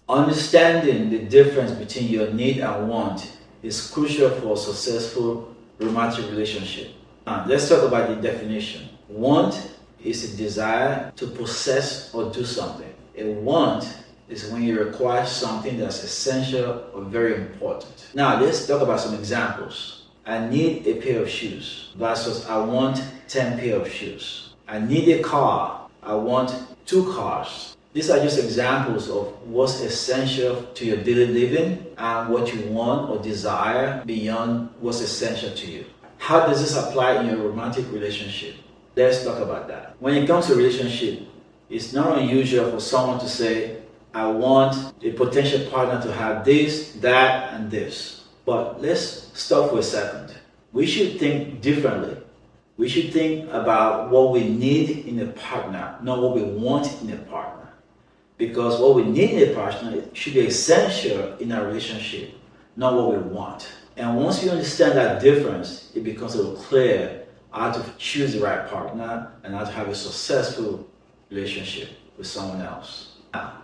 Understanding the difference between your need and want is crucial for a successful romantic relationship. Now, let's talk about the definition. Want is a desire to possess or do something. A want is when you require something that's essential or very important. Now, let's talk about some examples. I need a pair of shoes versus I want 10 pair of shoes. I need a car. I want 2 cars. These are just examples of what's essential to your daily living and what you want or desire beyond what's essential to you. How does this apply in your romantic relationship? Let's talk about that. When it comes to relationship, it's not unusual for someone to say, I want a potential partner to have this, that, and this. But let's stop for a second. We should think differently. We should think about what we need in a partner, not what we want in a partner. Because what we need in a partner should be essential in our relationship, not what we want. And once you understand that difference, it becomes a little clear how to choose the right partner and how to have a successful relationship with someone else. Now,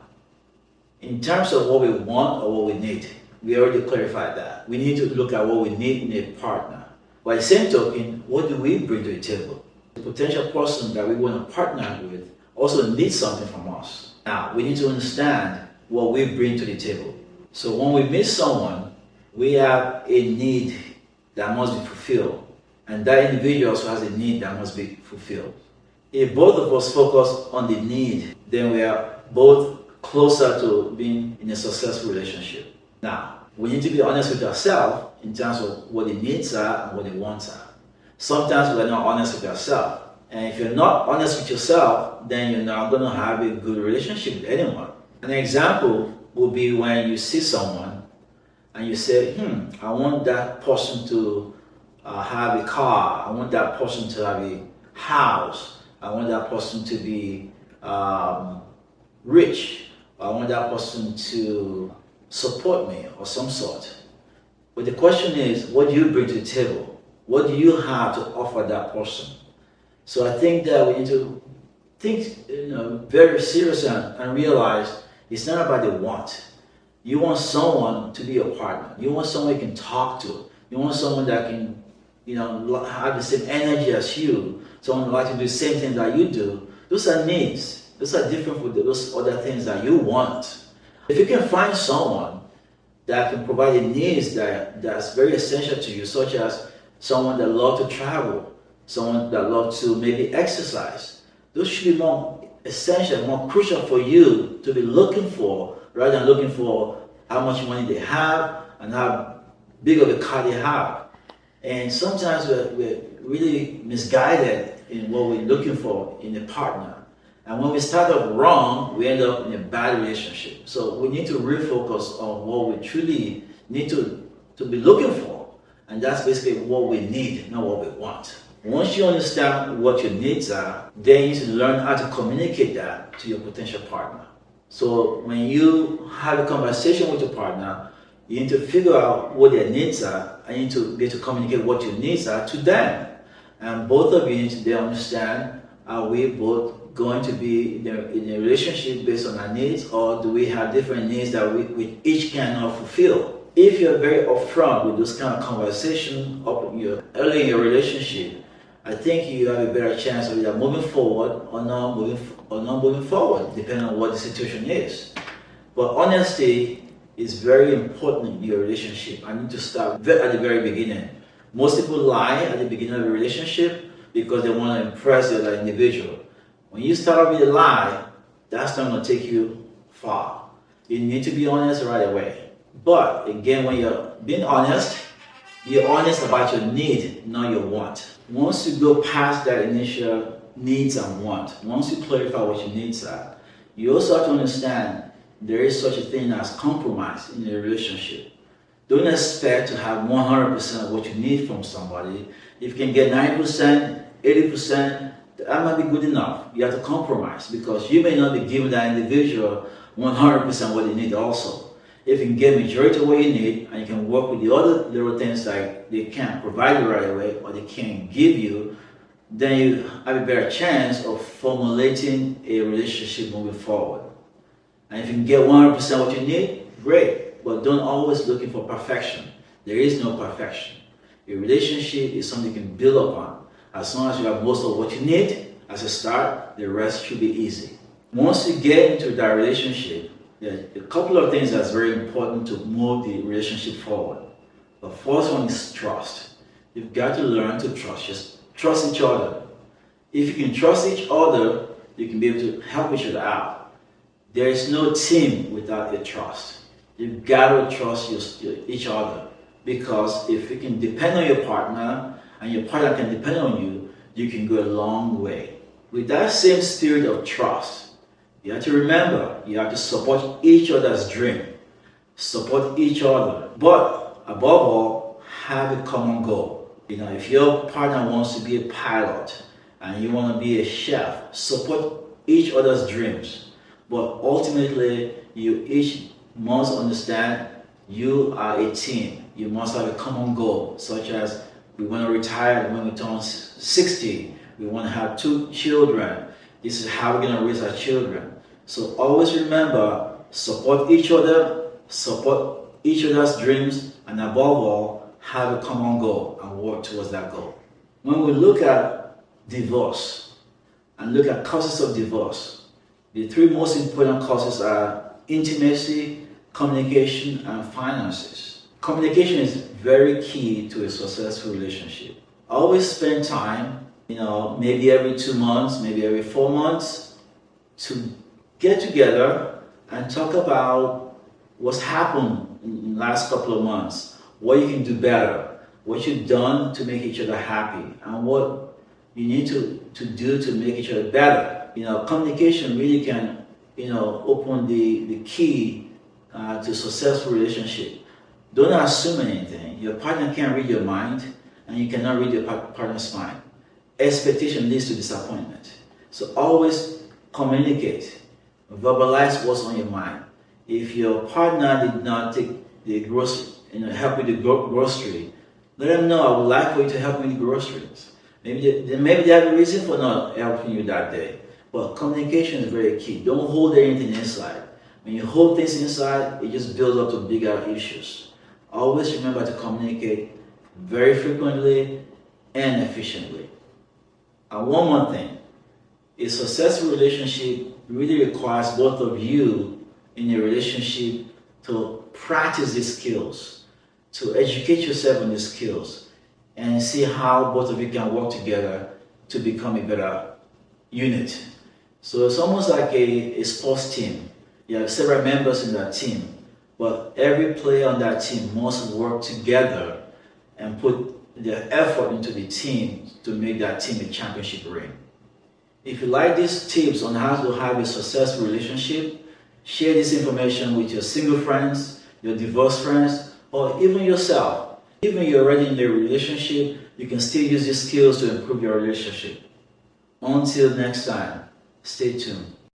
in terms of what we want or what we need, we already clarified that. We need to look at what we need in a partner. By the same token, what do we bring to the table? The potential person that we want to partner with also needs something from us. Now, we need to understand what we bring to the table. So when we meet someone, we have a need that must be fulfilled. And that individual also has a need that must be fulfilled. If both of us focus on the need, then we are both closer to being in a successful relationship. Now, we need to be honest with ourselves in terms of what the needs are and what the wants are. Sometimes we're not honest with ourselves. And if you're not honest with yourself, then you're not going to have a good relationship with anyone. An example would be when you see someone and you say, I want that person to have a car. I want that person to have a house. I want that person to be rich. I want that person to support me or some sort. But the question is, what do you bring to the table? What do you have to offer that person? So I think that we need to think very seriously and realize it's not about the want. You want someone to be your partner. You want someone you can talk to. You want someone that can have the same energy as you. Someone who likes to do the same thing that you do. Those are needs. Those are different from those other things that you want. If you can find someone that can provide the needs that's very essential to you, such as someone that loves to travel, someone that loves to maybe exercise, those should be more essential, more crucial for you to be looking for, rather than looking for how much money they have and how big of a car they have. And sometimes we're really misguided in what we're looking for in a partner. And when we start off wrong, we end up in a bad relationship. So we need to refocus on what we truly need to be looking for. And that's basically what we need, not what we want. Once you understand what your needs are, then you need to learn how to communicate that to your potential partner. So when you have a conversation with your partner, you need to figure out what their needs are, and you need to be able to communicate what your needs are to them. And both of you need to then understand, are we both going to be in a relationship based on our needs, or do we have different needs that we each cannot fulfill? If you're very upfront with those kind of conversations early in your relationship, I think you have a better chance of either moving forward or not moving forward, depending on what the situation is. But honesty is very important in your relationship. I need to start at the very beginning. Most people lie at the beginning of a relationship because they want to impress the other individual. When you start with a lie, that's not going to take you far. You need to be honest right away. But again, when you're being honest, you're honest about your need, not your want. Once you go past that initial needs and want, once you clarify what your needs are, you also have to understand there is such a thing as compromise in a relationship. Don't expect to have 100% of what you need from somebody. If you can get 90%, 80%, that might be good enough. You have to compromise because you may not be giving that individual 100% what they need also. If you can get majority of what you need and you can work with the other little things like they can't provide you right away or they can't give you, then you have a better chance of formulating a relationship moving forward. And if you can get 100% what you need, great. But don't always looking for perfection. There is no perfection. A relationship is something you can build upon. As long as you have most of what you need as a start, the rest should be easy. Once you get into that relationship, there are a couple of things that's very important to move the relationship forward. The first one is trust. You've got to learn to trust. Just trust each other. If you can trust each other, you can be able to help each other out. There is no team without a trust. You've got to trust each other, because if you can depend on your partner and your partner can depend on you, you can go a long way. With that same spirit of trust, you have to remember, you have to support each other's dream. Support each other. But above all, have a common goal. If your partner wants to be a pilot and you want to be a chef, support each other's dreams. But ultimately, you each must understand you are a team. You must have a common goal, such as we want to retire when we turn 60. We want to have 2 children. This is how we're going to raise our children. So always remember, support each other, support each other's dreams, and above all, have a common goal and work towards that goal. When we look at divorce and look at causes of divorce, the 3 most important causes are intimacy, communication, and finances. Communication is very key to a successful relationship. Always spend time, maybe every 2 months, maybe every 4 months, to get together and talk about what's happened in the last couple of months, what you can do better, what you've done to make each other happy, and what you need to do to make each other better. Communication really can, open the key to successful relationship. Don't assume anything. Your partner can't read your mind, and you cannot read your partner's mind. Expectation leads to disappointment. So always communicate. Verbalize what's on your mind. If your partner did not take the grocery, help with the grocery, let them know, I would like for you to help me with the groceries. Maybe they have a reason for not helping you that day. But communication is very key. Don't hold anything inside. When you hold things inside, it just builds up to bigger issues. Always remember to communicate very frequently and efficiently. And one more thing, a successful relationship really requires both of you in a relationship to practice these skills, to educate yourself on these skills, and see how both of you can work together to become a better unit. So it's almost like a sports team. You have several members in that team, but every player on that team must work together and put their effort into the team to make that team a championship ring. If you like these tips on how to have a successful relationship, share this information with your single friends, your divorced friends, or even yourself. Even if you're already in a relationship, you can still use these skills to improve your relationship. Until next time, stay tuned.